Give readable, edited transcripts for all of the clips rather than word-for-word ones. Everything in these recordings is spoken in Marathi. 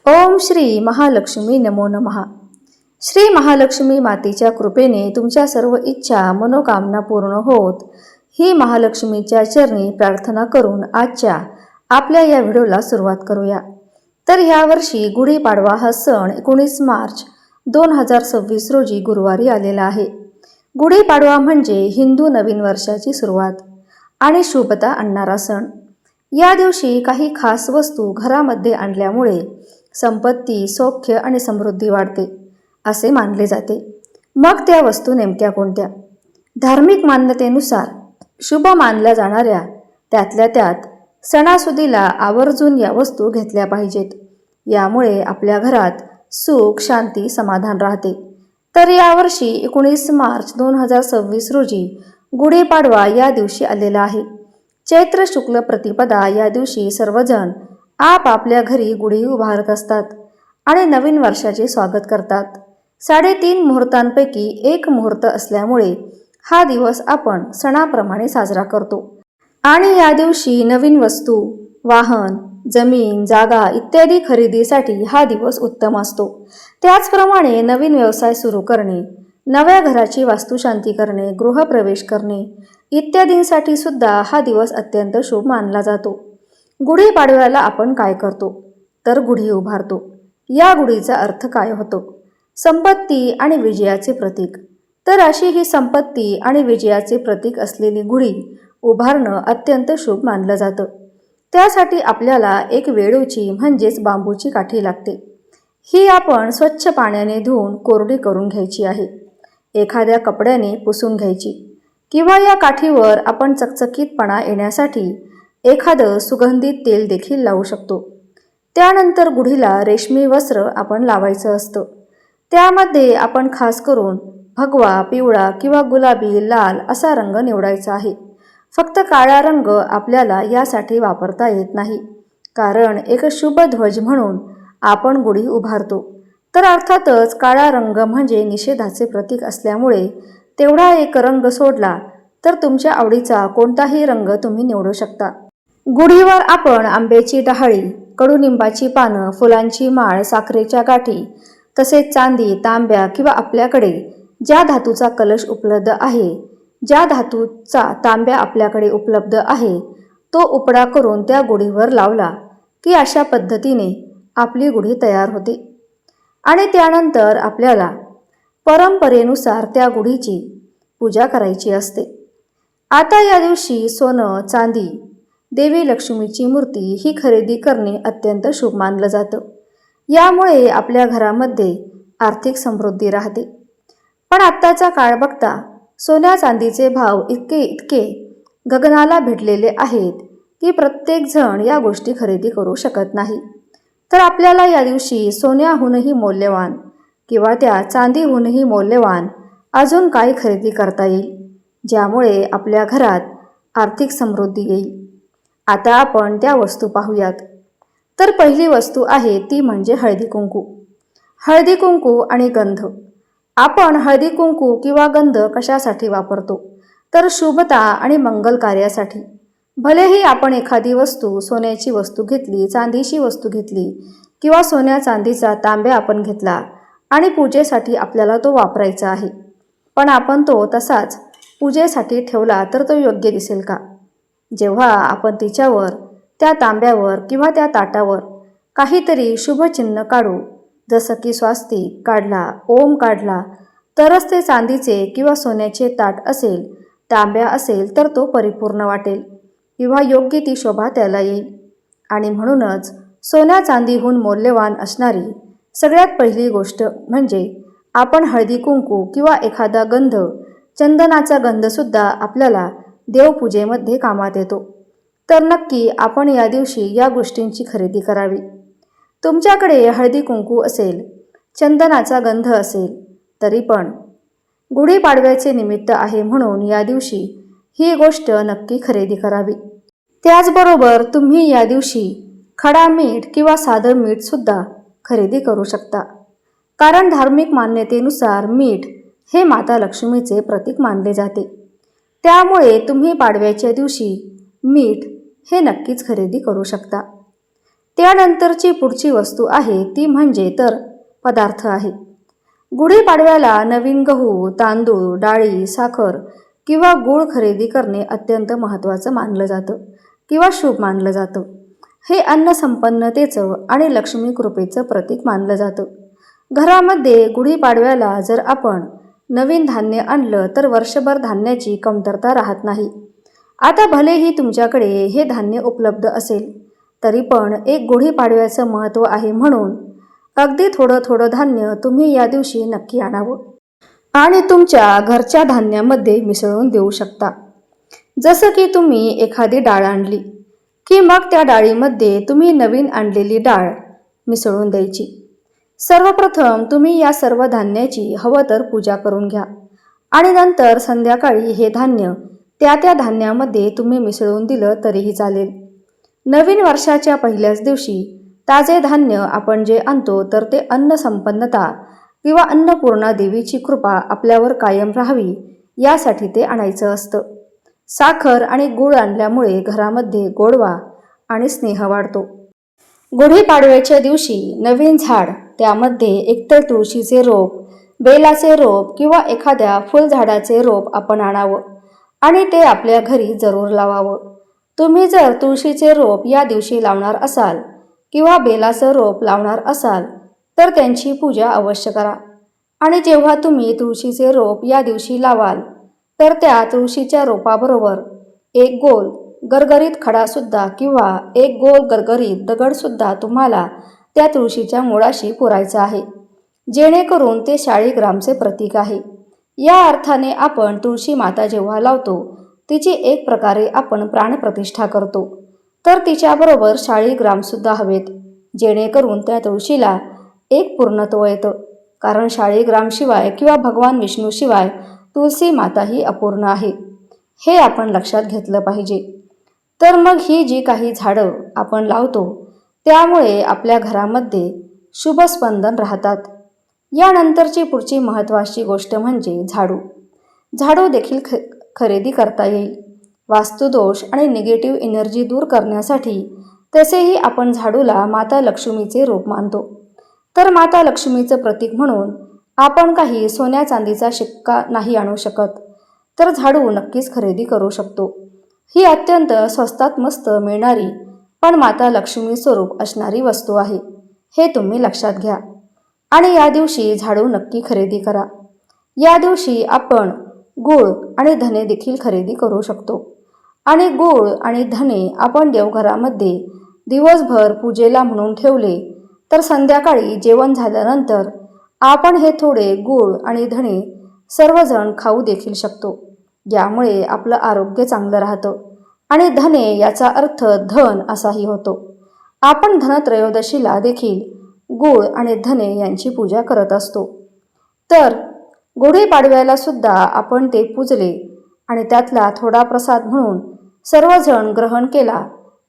ओम श्री महालक्ष्मी नमो नमः। श्री महालक्ष्मी मातेच्या कृपेने तुमच्या सर्व इच्छा मनोकामना पूर्ण होत ही महालक्ष्मीच्या चरणी प्रार्थना करून आजच्या आपल्या या व्हिडिओला सुरुवात करूया। तर यावर्षी गुढीपाडवा हा सण 19 मार्च 2026 रोजी गुरुवारी आलेला आहे। गुढीपाडवा म्हणजे हिंदू नवीन वर्षाची सुरुवात आणि शुभता आणणारा सण। या दिवशी काही खास वस्तू घरामध्ये आणल्यामुळे संपत्ती, सौख्य आणि समृद्धी वाढते असे मानले जाते। मग त्या वस्तू नेमक्या कोणत्या? धार्मिक मान्यतेनुसार शुभ मानल्या जाणाऱ्या त्यातल्या त्यात सणासुदीला आवर्जून या वस्तू घेतल्या पाहिजेत। यामुळे आपल्या घरात सुख, शांती, समाधान राहते। तर यावर्षी 19 मार्च 2026 रोजी गुढीपाडवा या दिवशी आलेला आहे। चैत्र शुक्ल प्रतिपदा या दिवशी सर्वजण आपापल्या घरी गुढी उभारत असतात आणि नवीन वर्षाचे स्वागत करतात। 3.5 मुहूर्तांपैकी एक मुहूर्त असल्यामुळे हा दिवस आपण सणाप्रमाणे साजरा करतो आणि या दिवशी नवीन वस्तू, वाहन, जमीन, जागा इत्यादी खरेदीसाठी हा दिवस उत्तम असतो। त्याचप्रमाणे नवीन व्यवसाय सुरू करणे, नव्या घराची वास्तुशांती करणे, गृहप्रवेश करणे इत्यादींसाठी सुद्धा हा दिवस अत्यंत शुभ मानला जातो। गुढीपाडव्याला आपण काय करतो? तर गुढी उभारतो। या गुढीचा अर्थ काय होतो? संपत्ती आणि विजयाचे प्रतीक। तर अशी ही संपत्ती आणि विजयाचे प्रतीक असलेली गुढी उभारणं अत्यंत शुभ मानलं जातं। त्यासाठी आपल्याला एक वेळूची म्हणजेच बांबूची काठी लागते। ही आपण स्वच्छ पाण्याने धुवून कोरडी करून घ्यायची आहे। एखाद्या कपड्याने पुसून घ्यायची किंवा या काठीवर आपण चकचकीतपणा येण्यासाठी एखादं सुगंधित तेल देखील लावू शकतो। त्यानंतर गुढीला रेशमी वस्त्र आपण लावायचं असतं। त्यामध्ये आपण खास करून भगवा, पिवळा किंवा गुलाबी, लाल असा रंग निवडायचा आहे। फक्त काळा रंग आपल्याला यासाठी वापरता येत नाही, कारण एक शुभ ध्वज म्हणून आपण गुढी उभारतो। तर अर्थातच काळा रंग म्हणजे निषेधाचे प्रतीक असल्यामुळे तेवढा एक रंग सोडला तर तुमच्या आवडीचा कोणताही रंग तुम्ही निवडू शकता। गुढीवर आपण आंब्याची डहाळी, कडुनिंबाची पानं, फुलांची माळ, साखरेच्या गाठी तसेच चांदी, तांब्या किंवा आपल्याकडे ज्या धातूचा कलश उपलब्ध आहे, ज्या धातूचा तांब्या आपल्याकडे उपलब्ध आहे तो उपडा करून त्या गुढीवर लावला की अशा पद्धतीने आपली गुढी तयार होते। आणि त्यानंतर आपल्याला परंपरेनुसार त्या गुढीची पूजा करायची असते। आता या दिवशी सोनं, चांदी, देवी लक्ष्मीची मूर्ती ही खरेदी करणे अत्यंत शुभ मानलं जातं। यामुळे आपल्या घरामध्ये आर्थिक समृद्धी राहते। पण आत्ताचा काळ बघता सोन्या चांदीचे भाव इतके गगनाला भिडलेले आहेत की प्रत्येक जण या गोष्टी खरेदी करू शकत नाही। तर आपल्याला या दिवशी सोन्याहूनही मौल्यवान किंवा त्या चांदीहूनही मौल्यवान अजून काय खरेदी करता येईल, ज्यामुळे आपल्या घरात आर्थिक समृद्धी येईल। आता आपण त्या वस्तू पाहूयात। तर पहिली वस्तू आहे ती म्हणजे हळदी कुंकू। हळदी कुंकू आणि गंध। आपण हळदी कुंकू किंवा गंध कशासाठी वापरतो? तर शुभता आणि मंगल कार्यासाठी। भलेही आपण एखादी वस्तू, सोन्याची वस्तू घेतली, चांदीची वस्तू घेतली किंवा सोन्या चांदीचा तांब्या आपण घेतला आणि पूजेसाठी आपल्याला तो वापरायचा आहे, पण आपण तो तसाच पूजेसाठी ठेवला तर तो योग्य दिसेल का? जेव्हा आपण तिच्यावर, त्या तांब्यावर किंवा त्या ताटावर काहीतरी शुभचिन्ह काढू, जसं की स्वास्तिक काढला, ओम काढला, तरच ते चांदीचे किंवा सोन्याचे ताट असेल, तांब्या असेल तर तो परिपूर्ण वाटेल किंवा योग्य ती शोभा त्याला येईल। आणि म्हणूनच सोन्या चांदीहून मौल्यवान असणारी सगळ्यात पहिली गोष्ट म्हणजे आपण हळदी कुंकू किंवा एखादा गंध, चंदनाचा गंधसुद्धा आपल्याला देवपूजेमध्ये कामात येतो। तर नक्की आपण या दिवशी या गोष्टींची खरेदी करावी। तुमच्याकडे हळदी कुंकू असेल, चंदनाचा गंध असेल तरी पण गुढीपाडव्याचे निमित्त आहे म्हणून या दिवशी ही गोष्ट नक्की खरेदी करावी। त्याचबरोबर तुम्ही या दिवशी खडा मीठ किंवा साधं मीठसुद्धा खरेदी करू शकता, कारण धार्मिक मान्यतेनुसार मीठ हे माता लक्ष्मीचे प्रतीक मानले जाते। त्यामुळे तुम्ही पाडव्याच्या दिवशी मीठ हे नक्कीच खरेदी करू शकता। त्यानंतरची पुढची वस्तू आहे ती म्हणजे तर पदार्थ आहे. गुढीपाडव्याला नवीन गहू, तांदूळ, डाळी, साखर किंवा गूळ खरेदी करणे अत्यंत महत्त्वाचं मानलं जातं किंवा शुभ मानलं जातं. हे अन्न संपन्नतेचं आणि लक्ष्मी कृपेचं प्रतीक मानलं जातं. घरामध्ये गुढीपाडव्याला जर आपण नवीन धान्य आणलं तर वर्षभर धान्याची कमतरता राहत नाही. आता भलेही तुमच्याकडे हे धान्य उपलब्ध असेल तरी पण एक गुढीपाडव्याचं महत्त्व आहे म्हणून अगदी थोडं थोडं धान्य तुम्ही या दिवशी नक्की आणावं आणि तुमच्या घरच्या धान्यामध्ये मिसळून देऊ शकता. जसं की तुम्ही एखादी डाळ आणली की मग त्या डाळीमध्ये तुम्ही नवीन आणलेली डाळ मिसळून द्यायची. सर्वप्रथम तुम्ही या सर्व धान्याची हवं तर पूजा करून घ्या आणि नंतर संध्याकाळी हे धान्य त्या त्या धान्यामध्ये तुम्ही मिसळून दिलं तरीही चालेल. नवीन वर्षाच्या पहिल्याच दिवशी ताजे धान्य आपण जे आणतो तर ते अन्न संपन्नता किंवा अन्नपूर्णा देवीची कृपा आपल्यावर कायम राहावी यासाठी ते आणायचं असतं. साखर आणि गूळ आणल्यामुळे घरामध्ये गोडवा आणि स्नेह वाढतो. गुढीपाडव्याच्या दिवशी नवीन झाड, त्यामध्ये एकतर तुळशीचे रोप, बेलाचे रोप किंवा एखाद्या फुलझाडाचे रोप आपण आणावं आणि ते आपल्या घरी जरूर लावावं. तुम्ही जर तुळशीचे रोप या दिवशी लावणार असाल किंवा बेलाचं रोप लावणार असाल तर त्यांची पूजा अवश्य करा आणि जेव्हा तुम्ही तुळशीचे रोप या दिवशी लावाल तर त्या तुळशीच्या रोपाबरोबर एक गोल गरगरीत खडासुद्धा किंवा एक गोल गरगरीत दगडसुद्धा तुम्हाला त्या तुळशीच्या मुळाशी पुरायचा आहे, जेणेकरून ते शाळीग्रामचे प्रतीक आहे. या अर्थाने आपण तुळशी माता जेव्हा लावतो तिची एक प्रकारे आपण प्राणप्रतिष्ठा करतो, तर तिच्याबरोबर शाळीग्रामसुद्धा हवेत, जेणेकरून त्या तुळशीला एक पूर्णत्व येतं. कारण शाळीग्रामशिवाय किंवा भगवान विष्णूशिवाय तुळशी माता ही अपूर्ण आहे, हे आपण लक्षात घेतलं पाहिजे. तर मग ही जी काही झाडं आपण लावतो त्यामुळे आपल्या घरामध्ये शुभस्पंदन राहतात. यानंतरची पुढची महत्त्वाची गोष्ट म्हणजे झाडू. झाडू देखील खरेदी करता येईल. वास्तुदोष आणि निगेटिव्ह एनर्जी दूर करण्यासाठी तसेही आपण झाडूला माता लक्ष्मीचे रूप मानतो. तर माता लक्ष्मीचं प्रतीक म्हणून आपण काही सोन्या चांदीचा शिक्का नाही आणू शकत, तर झाडू नक्कीच खरेदी करू शकतो. ही अत्यंत स्वस्तात मस्त मिळणारी पण माता लक्ष्मी स्वरूप असणारी वस्तू आहे, हे तुम्ही लक्षात घ्या आणि या दिवशी झाडू नक्की खरेदी करा. या दिवशी आपण गूळ आणि धने देखील खरेदी करू शकतो आणि गूळ आणि धने आपण देवघरामध्ये दिवसभर पूजेला म्हणून ठेवले तर संध्याकाळी जेवण झाल्यानंतर आपण हे थोडे गूळ आणि धणे सर्वजण खाऊ देखील शकतो. यामुळे आपलं आरोग्य चांगलं राहतं आणि धने याचा अर्थ धन असाही होतो. आपण धनत्रयोदशीला देखील गूळ आणि धने यांची पूजा करत असतो. तर गुढीपाडव्याला सुद्धा आपण ते पूजले आणि त्यातला थोडा प्रसाद म्हणून सर्वजण ग्रहण केला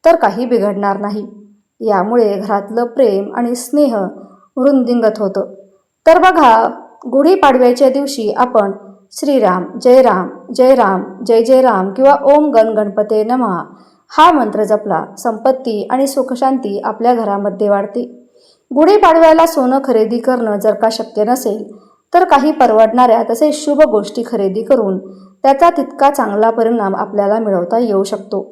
तर काही बिघडणार नाही. यामुळे घरातलं प्रेम आणि स्नेह वृद्धिंगत होतं. तर बघा, गुढीपाडव्याच्या दिवशी आपण श्रीराम जय राम जय राम जय जय राम किंवा ओम गण गणपते नमः हा मंत्र जपला, संपत्ती आणि सुखशांती आपल्या घरामध्ये वाढते. गुढीपाडव्याला सोनं खरेदी करणं जर का शक्य नसेल तर काही परवडणाऱ्या तसेच शुभ गोष्टी खरेदी करून त्याचा तितका चांगला परिणाम आपल्याला मिळवता येऊ शकतो.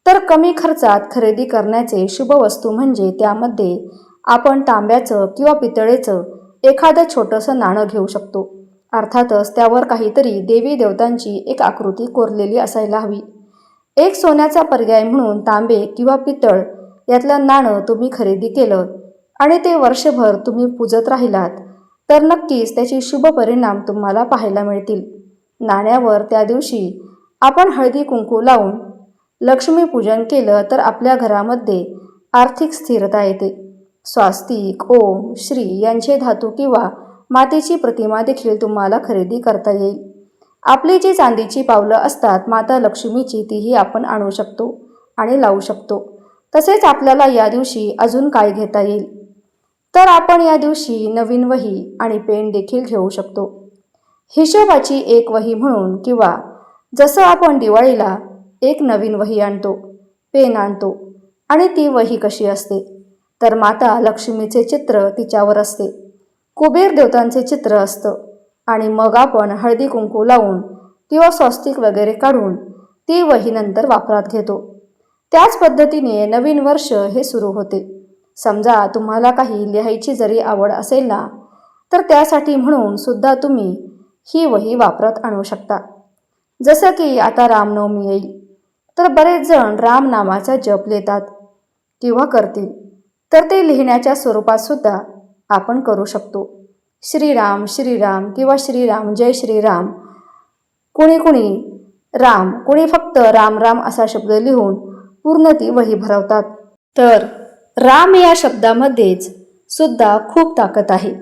तर कमी खर्चात खरेदी करण्याचे शुभ वस्तू म्हणजे त्यामध्ये आपण तांब्याचं किंवा पितळेचं एखादं छोटंसं नाणं घेऊ शकतो. अर्थातच त्यावर काहीतरी देवी देवतांची एक आकृती कोरलेली असायला हवी. एक सोन्याचा पर्याय म्हणून तांबे किंवा पितळ यातलं नाणं तुम्ही खरेदी केलं आणि ते वर्षभर तुम्ही पूजत राहिलात तर नक्कीच त्याचे शुभ परिणाम तुम्हाला पाहायला मिळतील. नाण्यावर त्या दिवशी आपण हळदी कुंकू लावून लक्ष्मीपूजन केलं तर आपल्या घरामध्ये आर्थिक स्थिरता येते. स्वास्तिक, ओम, श्री यांचे धातू किंवा मातेची प्रतिमा देखील तुम्हाला खरेदी करता येईल. आपली जी चांदीची पावलं असतात माता लक्ष्मीची तीही आपण आणू शकतो आणि लावू शकतो. तसेच आपल्याला या दिवशी अजून काय घेता येईल तर आपण या दिवशी नवीन वही आणि पेन देखील घेऊ शकतो. हिशोबाची एक वही म्हणून किंवा जसं आपण दिवाळीला एक नवीन वही आणतो, पेन आणतो आणि ती वही कशी असते तर माता लक्ष्मीचे चित्र तिच्यावर असते, कुबेर देवतांचे चित्र असतं आणि मग आपण हळदी कुंकू लावून किंवा स्वस्तिक वगैरे काढून ती वही नंतर वापरात घेतो. त्याच पद्धतीने नवीन वर्ष हे सुरू होते. समजा तुम्हाला काही लिहायची जरी आवड असेल ना, तर त्यासाठी म्हणून सुद्धा तुम्ही ही वही वापरात आणू शकता. जसं की आता रामनवमी येईल, तर बरेच जण राम नामाचा जप लिहितात किंवा करतील, तर ते लिहिण्याच्या स्वरूपात सुद्धा आपण करू शकतो. श्रीराम श्रीराम किंवा श्रीराम जय श्रीराम. कुणी कुणी राम, कुणी फक्त राम राम असा शब्द लिहून पूर्ण ती वही भरवतात. तर राम या शब्दामध्येच सुद्धा खूप ताकद आहे.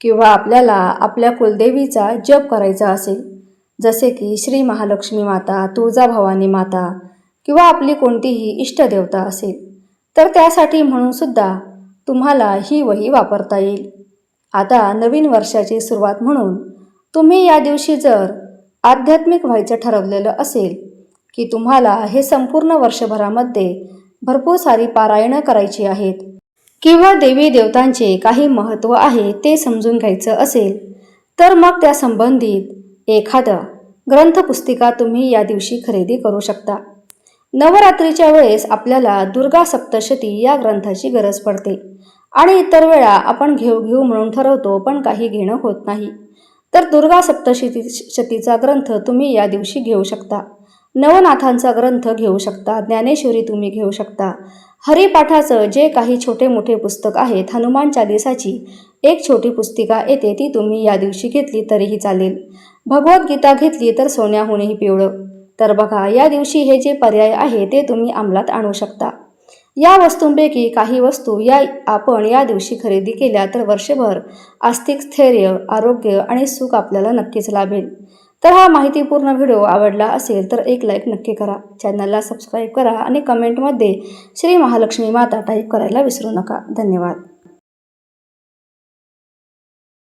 किंवा आपल्याला आपल्या कुलदेवीचा जप करायचा असेल, जसे की श्री महालक्ष्मी माता, तुळजाभवानी माता किंवा आपली कोणतीही इष्टदेवता असेल, तर त्यासाठी म्हणून सुद्धा तुम्हाला ही वही वापरता येईल. आता नवीन वर्षाची सुरुवात म्हणून तुम्ही या दिवशी जर आध्यात्मिक व्हायचं ठरवलेलं असेल की तुम्हाला हे संपूर्ण वर्षभरामध्ये भरपूर सारी पारायणं करायची आहेत किंवा देवी देवतांचे काही महत्त्व आहे ते समजून घ्यायचं असेल, तर मग त्या संबंधित एखादं ग्रंथपुस्तिका तुम्ही या दिवशी खरेदी करू शकता. नवरात्रीच्या वेळेस आपल्याला दुर्गा सप्तशती या ग्रंथाची गरज पडते आणि इतर वेळा आपण घेऊ म्हणून ठरवतो, पण काही घेणं होत नाही. तर दुर्गा सप्तशतीचा ग्रंथ तुम्ही या दिवशी घेऊ शकता. नवनाथांचा ग्रंथ घेऊ शकता, ज्ञानेश्वरी तुम्ही घेऊ शकता, हरिपाठाचं जे काही छोटे मोठे पुस्तक आहेत, हनुमान चालिसाची एक छोटी पुस्तिका येते ती तुम्ही या दिवशी घेतली तरीही चालेल. भगवद्गीता घेतली तर सोन्याहूनही पिवळं. तर बघा, या दिवशी हे जे पर्याय आहे ते तुम्ही अंमलात आणू शकता. या वस्तूंपैकी काही वस्तू आपण या दिवशी खरेदी केल्या तर वर्षभर आर्थिक स्थैर्य, आरोग्य आणि सुख आपल्याला नक्कीच लाभेल. तर हा माहितीपूर्ण व्हिडिओ आवडला असेल तर एक लाईक नक्की करा, चॅनलला सबस्क्राईब करा आणि कमेंटमध्ये श्री महालक्ष्मी माता टाईप करायला विसरू नका. धन्यवाद.